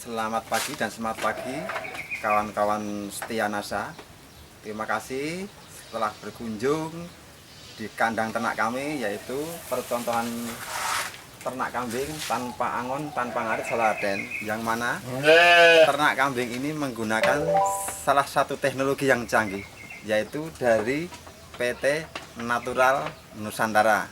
Selamat pagi dan semangat pagi kawan-kawan setia NASA. Terima kasih setelah berkunjung di kandang ternak kami, yaitu percontohan ternak kambing tanpa angon, tanpa ngarit Saladen, yang mana ternak kambing ini menggunakan salah satu teknologi yang canggih, yaitu dari PT Natural Nusantara.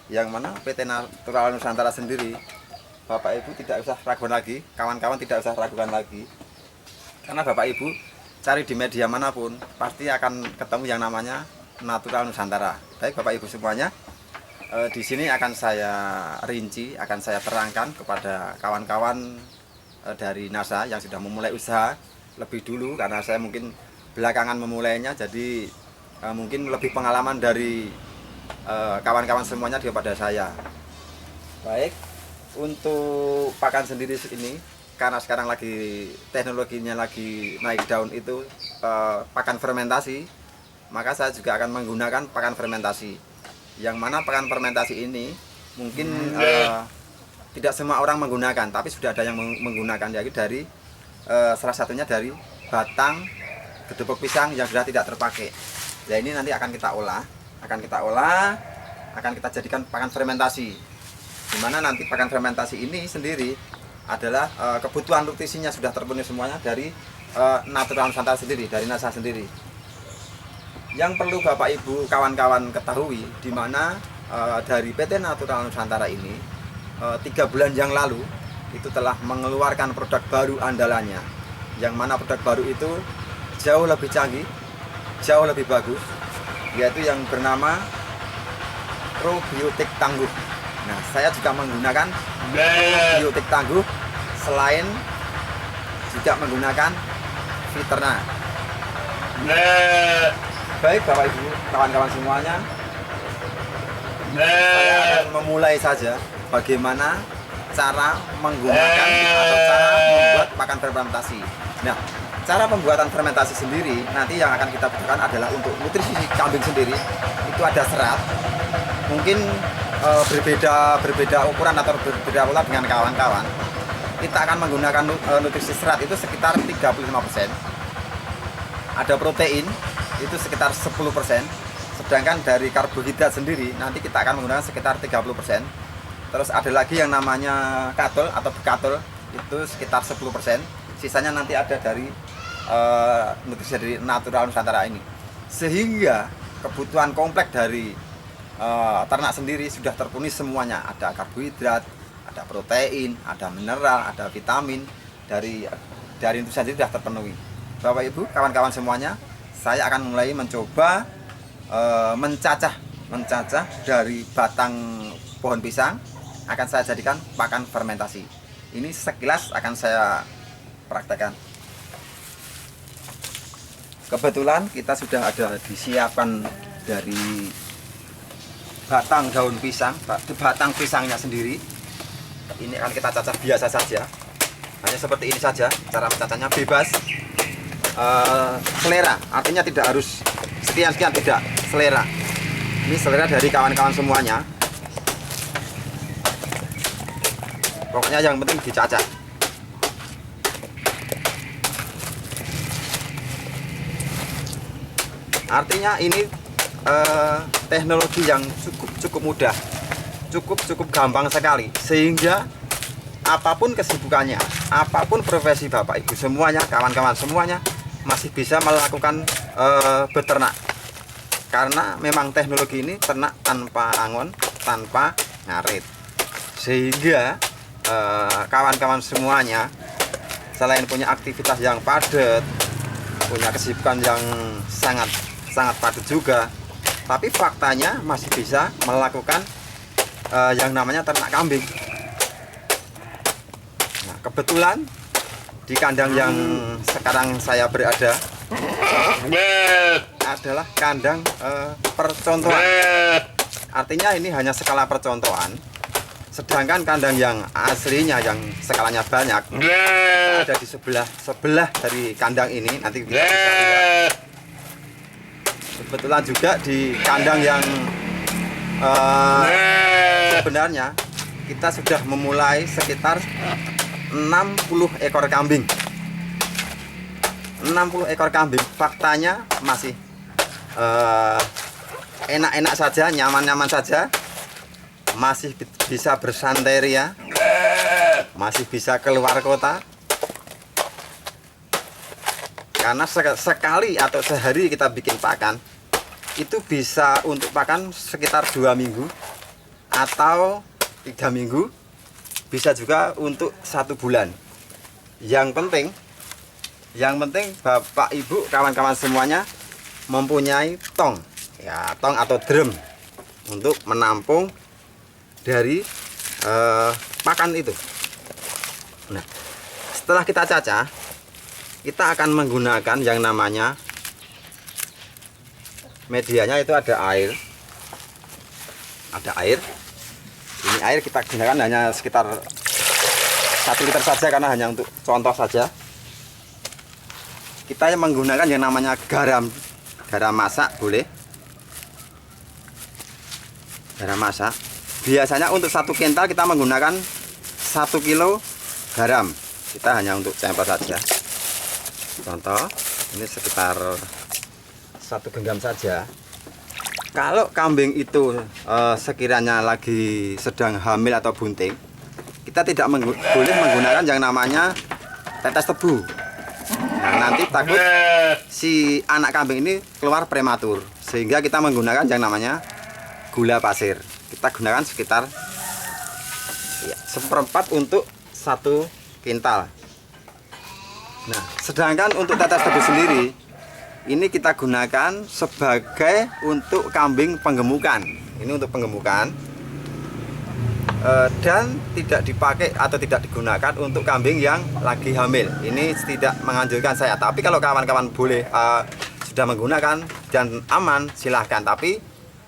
Yang mana PT Natural Nusantara sendiri, Bapak Ibu tidak usah ragu lagi, kawan-kawan tidak usah ragukan lagi, karena Bapak Ibu cari di media manapun pasti akan ketemu yang namanya Natural Nusantara. Baik Bapak Ibu semuanya, di sini akan saya rinci, akan saya terangkan kepada kawan-kawan dari NASA yang sudah memulai usaha lebih dulu, karena saya mungkin belakangan memulainya, jadi mungkin lebih pengalaman dari kawan-kawan semuanya daripada saya. Baik, untuk pakan sendiri ini, karena sekarang lagi teknologinya lagi naik daun, itu pakan fermentasi, maka saya juga akan menggunakan pakan fermentasi. Yang mana pakan fermentasi ini mungkin tidak semua orang menggunakan, tapi sudah ada yang menggunakan, yaitu dari salah satunya dari batang gedebok pisang yang sudah tidak terpakai. Ya, ini nanti akan kita olah, akan kita jadikan pakan fermentasi. Dimana nanti pakan fermentasi ini sendiri adalah kebutuhan nutrisinya sudah terpenuhi semuanya dari Natural Nusantara sendiri, dari NASA sendiri. Yang perlu Bapak Ibu kawan-kawan ketahui, dimana dari PT Natural Nusantara ini 3 bulan yang lalu itu telah mengeluarkan produk baru andalannya, yang mana produk baru itu jauh lebih canggih, jauh lebih bagus, yaitu yang bernama probiotik tangguh. Nah, saya juga menggunakan probiotik tangguh, selain juga menggunakan Viterna. Baik Bapak Ibu, kawan-kawan semuanya, saya akan memulai saja bagaimana cara menggunakan atau cara membuat pakan fermentasi. Nah, cara pembuatan fermentasi sendiri nanti yang akan kita butuhkan adalah untuk nutrisi kambing sendiri. Itu ada serat, mungkin berbeda ukuran atau berbeda pola dengan kawan-kawan. Kita akan menggunakan nutrisi serat itu sekitar 35%. Ada protein itu sekitar 10%. Sedangkan dari karbohidrat sendiri nanti kita akan menggunakan sekitar 30%. Terus ada lagi yang namanya katol atau bekatol, itu sekitar 10%. Sisanya nanti ada dari nutrisi dari Natural Nusantara ini. Sehingga kebutuhan komplek dari ternak sendiri sudah terpenuhi semuanya. Ada karbohidrat, ada protein, ada mineral, ada vitamin, dari nutrisi sendiri sudah terpenuhi. Bapak Ibu, kawan-kawan semuanya, saya akan mulai mencoba mencacah dari batang pohon pisang, akan saya jadikan pakan fermentasi. Ini sekilas akan saya praktekkan. Kebetulan kita sudah ada disiapkan dari batang daun pisang, batang pisangnya sendiri. Ini akan kita cacah biasa saja, hanya seperti ini saja. Cara mencacahnya bebas, selera, artinya tidak harus sekian-sekian, tidak, selera. Ini selera dari kawan-kawan semuanya. Pokoknya yang penting dicacah. Artinya ini teknologi yang cukup mudah, cukup gampang sekali, sehingga apapun kesibukannya, apapun profesi Bapak Ibu semuanya, kawan-kawan semuanya masih bisa melakukan beternak. Karena memang teknologi ini ternak tanpa angon, tanpa ngarit, sehingga kawan-kawan semuanya selain punya aktivitas yang padat, punya kesibukan yang sangat padat juga, tapi faktanya masih bisa melakukan yang namanya ternak kambing. Nah, kebetulan di kandang yang sekarang saya berada adalah kandang percontohan. Artinya ini hanya skala percontohan. Sedangkan kandang yang aslinya yang skalanya banyak ada di sebelah dari kandang ini, nanti kita bisa lihat. Kebetulan juga di kandang yang sebenarnya kita sudah memulai sekitar 60 ekor kambing. 60 ekor kambing, faktanya masih enak-enak saja, nyaman-nyaman saja, masih bisa bersanteria, masih bisa keluar kota. Karena sekali atau sehari kita bikin pakan, itu bisa untuk pakan sekitar 2 minggu atau 3 minggu, bisa juga untuk 1 bulan. Yang penting Bapak Ibu kawan-kawan semuanya mempunyai tong, ya, tong atau drum untuk menampung dari pakan itu. Nah, setelah kita cacah, kita akan menggunakan yang namanya medianya, itu ada air. Ini air kita gunakan hanya sekitar 1 liter saja, karena hanya untuk contoh saja. Kita menggunakan yang namanya garam masak, boleh garam masak. Biasanya untuk 1 kental kita menggunakan 1 kilo garam. Kita hanya untuk sampel saja. Contoh, ini sekitar 1 genggam saja. Kalau kambing itu sekiranya lagi sedang hamil atau bunting, kita tidak boleh menggunakan yang namanya tetes tebu. Nah, nanti takut si anak kambing ini keluar prematur, sehingga kita menggunakan yang namanya gula pasir. Kita gunakan sekitar 1/4 untuk 1 kintal. Nah, sedangkan untuk tetes tebu sendiri, ini kita gunakan sebagai untuk kambing penggemukan. Ini untuk penggemukan, dan tidak dipakai atau tidak digunakan untuk kambing yang lagi hamil. Ini tidak menganjurkan saya. Tapi kalau kawan-kawan boleh sudah menggunakan dan aman, silahkan. Tapi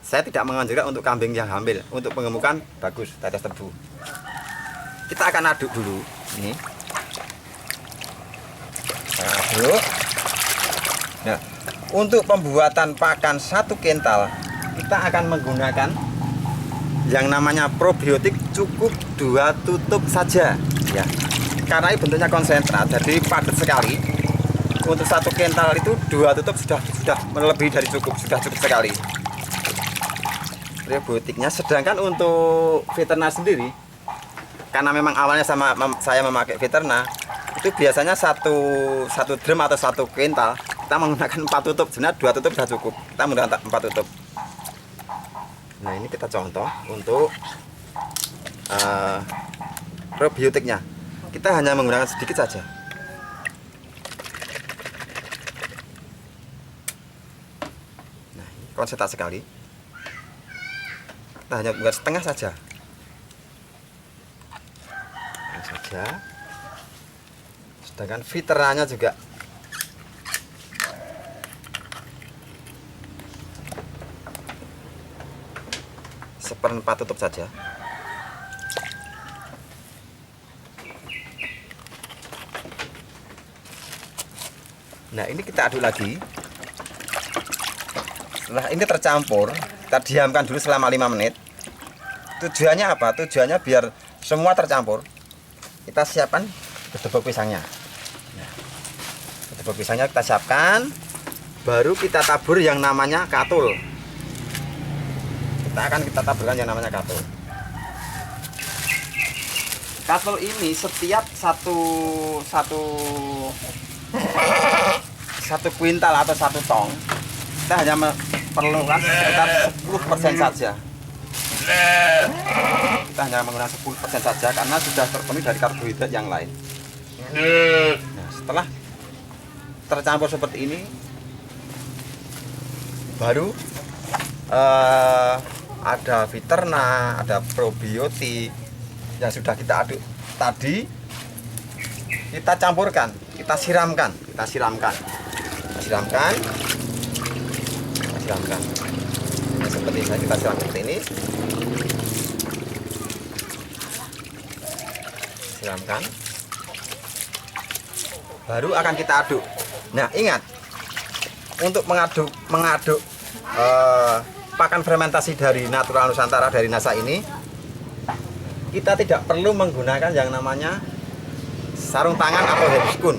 saya tidak menganjurkan untuk kambing yang hamil. Untuk penggemukan bagus tetes tebu. Kita akan aduk dulu. Ini. Aduk. Nah, untuk pembuatan pakan 1 kental, kita akan menggunakan yang namanya probiotik, cukup 2 tutup saja, ya. Karena ini bentuknya konsentrat, jadi padat sekali. Untuk 1 kental itu 2 tutup sudah melebihi dari cukup, sudah cukup sekali probiotiknya. Sedangkan untuk veternar sendiri, karena memang awalnya saya memakai veternar, itu biasanya satu drum atau 1 kental kita menggunakan 4 tutup. Sebenarnya 2 tutup sudah cukup, kita menggunakan 4 tutup. Nah, ini kita contoh untuk probiotiknya. Kita hanya menggunakan sedikit saja. Nah, ini konsentrat sekali. Kita hanya menggunakan setengah saja. Sedangkan veteranya juga seperempat tutup saja. Nah, ini kita aduk lagi. Setelah ini tercampur, kita diamkan dulu selama 5 menit. Tujuannya apa? Tujuannya biar semua tercampur. Kita siapkan gedebok pisangnya. Nah, gedebok pisangnya kita siapkan, baru kita tabur yang namanya katul. Kita taburkan yang namanya katul. Katul ini setiap satu kuintal atau 1 tong, kita hanya memerlukan sekitar 10% saja. Kita hanya menggunakan 10% saja karena sudah terpenuhi dari karbohidrat yang lain. Nah, setelah tercampur seperti ini, baru ada veternar, ada probiotik yang sudah kita aduk tadi, kita campurkan, kita siramkan. Nah, seperti ini, kita siram seperti ini. Siramkan. Baru akan kita aduk. Nah, ingat, untuk mengaduk pakan fermentasi dari Natural Nusantara, dari NASA ini, kita tidak perlu menggunakan yang namanya sarung tangan atau handscoon.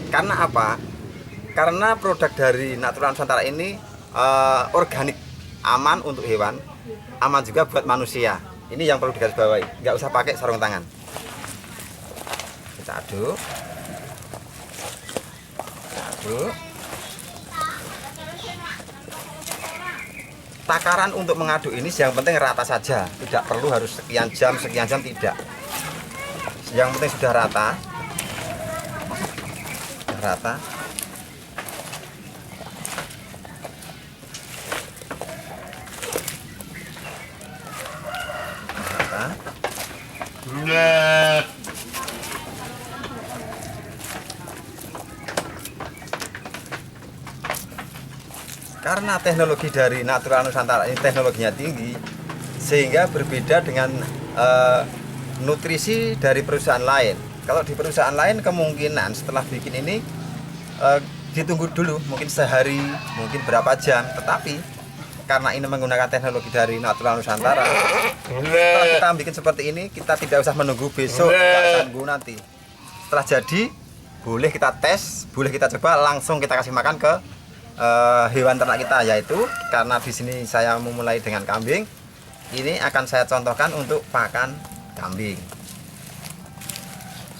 Karena apa? Karena produk dari Natura Nusantara ini organik, aman untuk hewan, aman juga buat manusia. Ini yang perlu digarisbawahi, nggak usah pakai sarung tangan. Kita aduk. Takaran untuk mengaduk ini yang penting rata saja, tidak perlu harus sekian jam tidak. Yang penting sudah rata. Rata. Karena teknologi dari Natura Nusantara ini teknologinya tinggi, sehingga berbeda dengan nutrisi dari perusahaan lain. Kalau di perusahaan lain kemungkinan setelah bikin ini ditunggu dulu, mungkin sehari, mungkin berapa jam. Tetapi karena ini menggunakan teknologi dari Natura Nusantara, setelah kita bikin seperti ini, kita tidak usah menunggu besok, tidak tunggu nanti. Setelah jadi, boleh kita tes, boleh kita coba, langsung kita kasih makan ke hewan ternak kita, yaitu karena di sini saya memulai dengan kambing, ini akan saya contohkan untuk pakan kambing.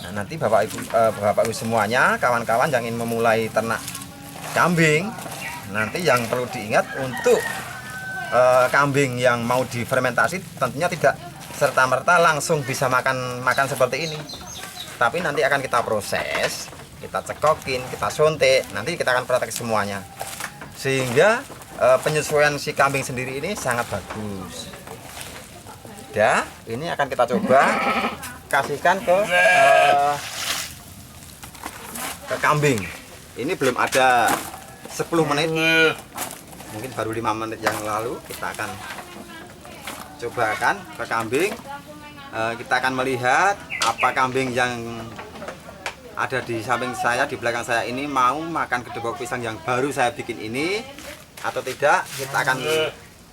Nah, nanti Bapak Ibu semuanya, kawan-kawan yang ingin memulai ternak kambing, nanti yang perlu diingat untuk kambing yang mau difermentasi tentunya tidak serta-merta langsung bisa makan seperti ini. Tapi nanti akan kita proses, kita cekokin, kita suntik, nanti kita akan praktek semuanya. Sehingga penyesuaian si kambing sendiri ini sangat bagus. Ya, ini akan kita coba kasihkan ke kambing. Ini belum ada 10 menit, mungkin baru 5 menit yang lalu kita akan cobakan ke kambing. Kita akan melihat apa kambing yang ada di samping saya, di belakang saya ini mau makan kedebok pisang yang baru saya bikin ini atau tidak.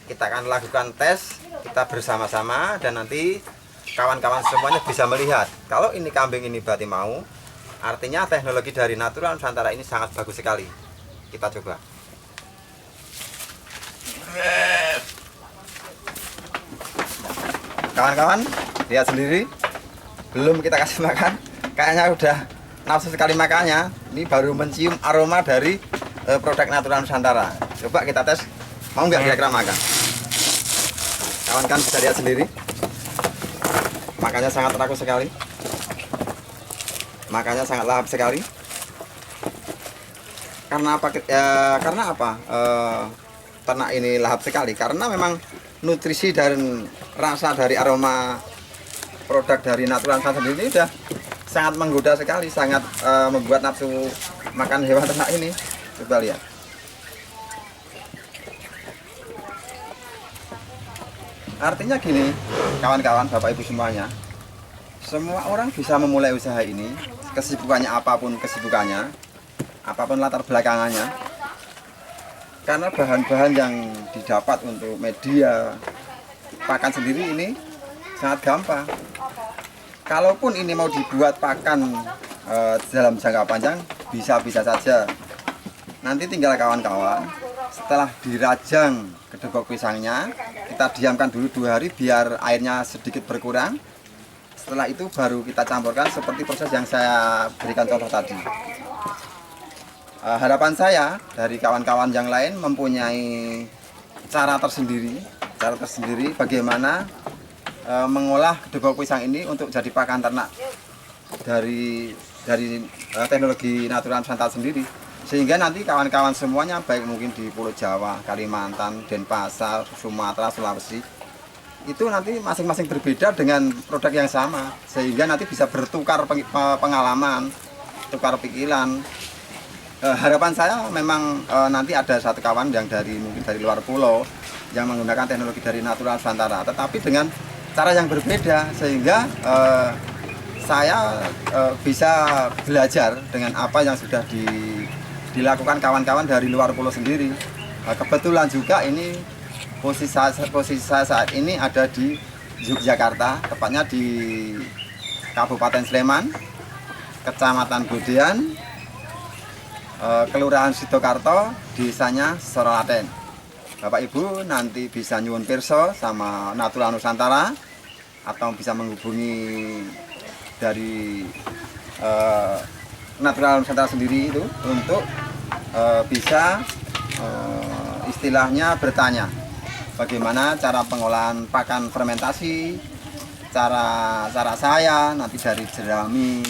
Kita akan lakukan tes kita bersama-sama, dan nanti kawan-kawan semuanya bisa melihat kalau ini kambing ini berarti mau, artinya teknologi dari Natura Nusantara ini sangat bagus sekali. Kita coba. Kawan-kawan lihat sendiri, belum kita kasih makan, kayaknya udah nafsu sekali makannya. Ini baru mencium aroma dari produk Natura Nusantara. Coba kita tes, mau nggak kira-kira makan? Kawan-kawan bisa lihat sendiri, makannya sangat teratur sekali, makannya sangat lahap sekali. Karena apa? Ternak ini lahap sekali karena memang nutrisi dan rasa dari aroma produk dari Natura Nusantara sendiri sudah sangat menggoda sekali, sangat membuat nafsu makan hewan ternak ini. Coba lihat. Artinya gini, kawan-kawan, Bapak Ibu semuanya, semua orang bisa memulai usaha ini, kesibukannya apapun kesibukannya, apapun latar belakangannya, karena bahan-bahan yang didapat untuk media pakan sendiri ini sangat gampang. Kalaupun ini mau dibuat pakan dalam jangka panjang, bisa-bisa saja. Nanti tinggal kawan-kawan, setelah dirajang kedebok pisangnya, kita diamkan dulu 2 hari biar airnya sedikit berkurang. Setelah itu baru kita campurkan seperti proses yang saya berikan contoh tadi. Harapan saya dari kawan-kawan yang lain mempunyai cara tersendiri bagaimana mengolah kedebok pisang ini untuk jadi pakan ternak dari teknologi Natura Nusantara sendiri, sehingga nanti kawan-kawan semuanya baik mungkin di Pulau Jawa, Kalimantan, Denpasar, Sumatera, Sulawesi, itu nanti masing-masing berbeda dengan produk yang sama, sehingga nanti bisa bertukar pengalaman, tukar pikiran. Harapan saya memang nanti ada satu kawan yang mungkin dari luar pulau yang menggunakan teknologi dari Natura Nusantara, tetapi dengan cara yang berbeda, sehingga saya bisa belajar dengan apa yang sudah dilakukan kawan-kawan dari luar pulau sendiri. Kebetulan juga ini posisi saya saat ini ada di Yogyakarta, tepatnya di Kabupaten Sleman. Kecamatan Budian, Kelurahan Sidokarto, desanya Sorolaten. Bapak Ibu nanti bisa nyuwun pirsa sama Natura Nusantara atau bisa menghubungi dari Natura Nusantara sendiri itu untuk bisa istilahnya bertanya bagaimana cara pengolahan pakan fermentasi, cara saya nanti dari jerami,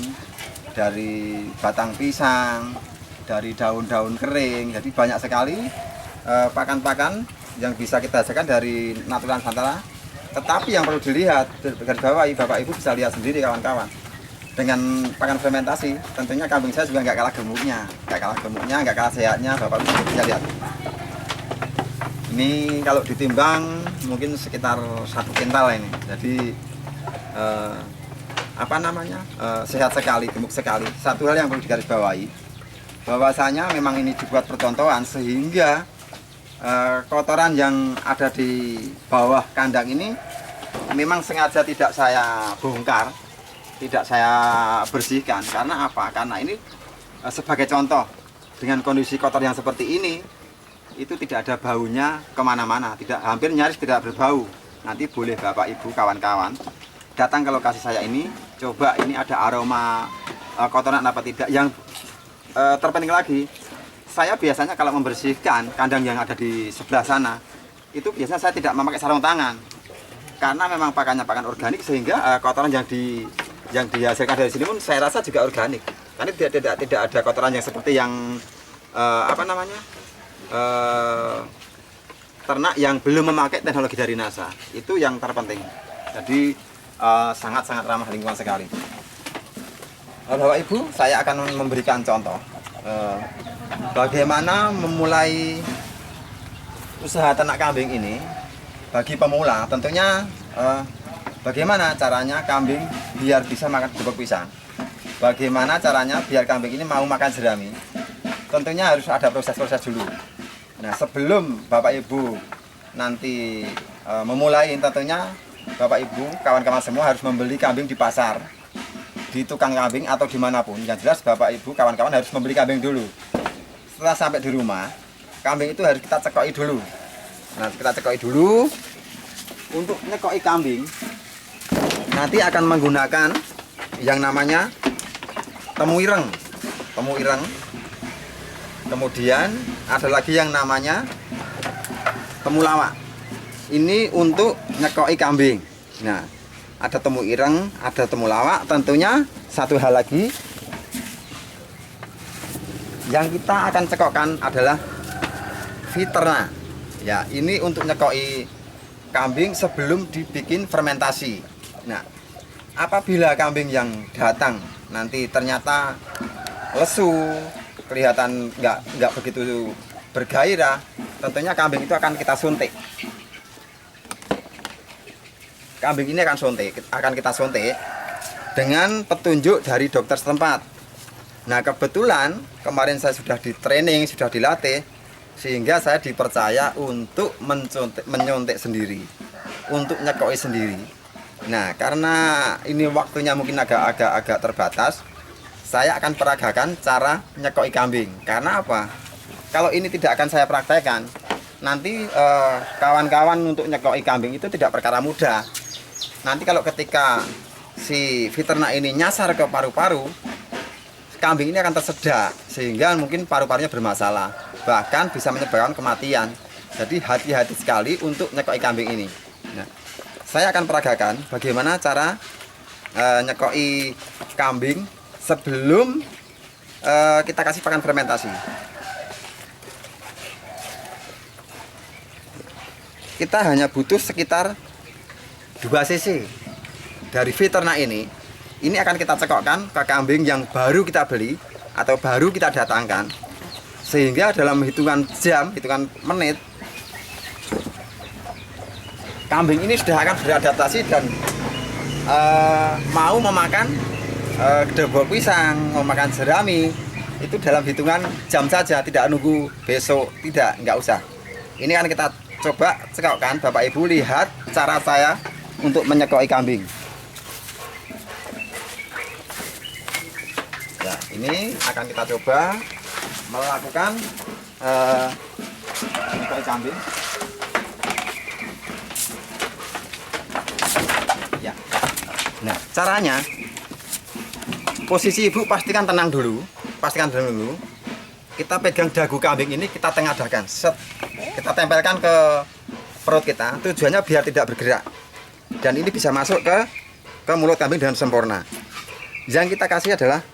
dari batang pisang, dari daun-daun kering. Jadi banyak sekali pakan-pakan yang bisa kita hasilkan dari Natura Nusantara. Tetapi yang perlu dilihat, garis bawahi, Bapak Ibu bisa lihat sendiri kawan-kawan. Dengan pakan fermentasi, tentunya kambing saya juga nggak kalah gemuknya, nggak kalah sehatnya. Bapak Ibu bisa lihat. Ini kalau ditimbang mungkin sekitar 1 kintal ini. Jadi sehat sekali, gemuk sekali. Satu hal yang perlu digarisbawahi, bahwasanya memang ini dibuat percontohan sehingga kotoran yang ada di bawah kandang ini memang sengaja tidak saya bongkar, tidak saya bersihkan. Karena apa? Karena ini sebagai contoh, dengan kondisi kotor yang seperti ini, itu tidak ada baunya kemana-mana, hampir nyaris tidak berbau. Nanti boleh Bapak Ibu kawan-kawan datang ke lokasi saya ini, coba ini ada aroma kotoran apa tidak. Yang terpenting lagi, saya biasanya kalau membersihkan kandang yang ada di sebelah sana, itu biasanya saya tidak memakai sarung tangan, karena memang pakannya pakan organik, sehingga kotoran yang dihasilkan dari sini pun saya rasa juga organik. Karena tidak ada kotoran yang seperti yang ternak yang belum memakai teknologi dari NASA. Itu yang terpenting. Jadi sangat-sangat ramah lingkungan sekali. Bapak Ibu, saya akan memberikan contoh bagaimana memulai usaha ternak kambing ini bagi pemula. Tentunya bagaimana caranya kambing biar bisa makan gepuk pisang, bagaimana caranya biar kambing ini mau makan jerami. Tentunya harus ada proses-proses dulu. Nah, sebelum Bapak Ibu nanti memulai, tentunya Bapak Ibu, kawan-kawan semua harus membeli kambing di pasar, di tukang kambing atau dimanapun. Yang jelas Bapak Ibu, kawan-kawan harus membeli kambing dulu. Setelah sampai di rumah, kambing itu harus kita cekoki dulu. Nah, kita cekoki dulu. Untuk nyekoki kambing, nanti akan menggunakan yang namanya temu ireng. Kemudian ada lagi yang namanya temulawak. Ini untuk nyekoki kambing. Nah, ada temu ireng, ada temulawak. Tentunya satu hal lagi yang kita akan cekokkan adalah Viterna. Ya, ini untuk nyekoki kambing sebelum dibikin fermentasi. Nah, apabila kambing yang datang nanti ternyata lesu, kelihatan nggak begitu bergairah, tentunya kambing itu akan kita suntik. Kambing ini akan kita suntik dengan petunjuk dari dokter setempat. Nah, kebetulan kemarin saya sudah di training, sudah dilatih, sehingga saya dipercaya untuk menyuntik sendiri, untuk nyekoki sendiri. Nah, karena ini waktunya mungkin agak terbatas, saya akan peragakan cara nyekoki kambing. Karena apa? Kalau ini tidak akan saya praktekkan, nanti kawan-kawan untuk nyekoki kambing itu tidak perkara mudah. Nanti kalau ketika si Viterna ini nyasar ke paru-paru, kambing ini akan tersedak, sehingga mungkin paru-parunya bermasalah, bahkan bisa menyebabkan kematian. Jadi hati-hati sekali untuk nyekoki kambing ini. Nah, saya akan peragakan bagaimana cara nyekoki kambing sebelum kita kasih pakan fermentasi. Kita hanya butuh sekitar 2 cc dari Viterna ini. Ini akan kita cekokkan ke kambing yang baru kita beli atau baru kita datangkan, sehingga dalam hitungan jam, hitungan menit, kambing ini sudah akan beradaptasi dan mau memakan gepuk pisang, mau makan jerami. Itu dalam hitungan jam saja, tidak nunggu besok, nggak usah. Ini kan kita coba cekokkan. Bapak Ibu lihat cara saya untuk menyekoki kambing. ini akan kita coba melakukan mukai kambing. Ya. Nah, caranya posisi ibu pastikan tenang dulu, Kita pegang dagu kambing ini, kita tengadakan, set, kita tempelkan ke perut kita. Tujuannya biar tidak bergerak. Dan ini bisa masuk ke mulut kambing dengan sempurna. Yang kita kasih adalah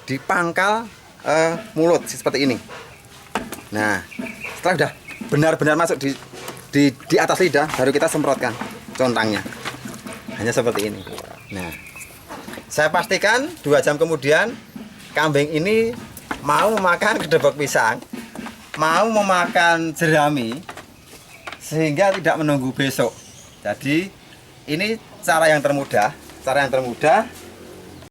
di pangkal mulut seperti ini. Nah, setelah sudah benar-benar masuk di atas lidah, baru kita semprotkan contangnya. Hanya seperti ini. Nah, saya pastikan 2 jam kemudian kambing ini mau makan kedebok pisang, mau memakan jerami, sehingga tidak menunggu besok. Jadi ini cara yang termudah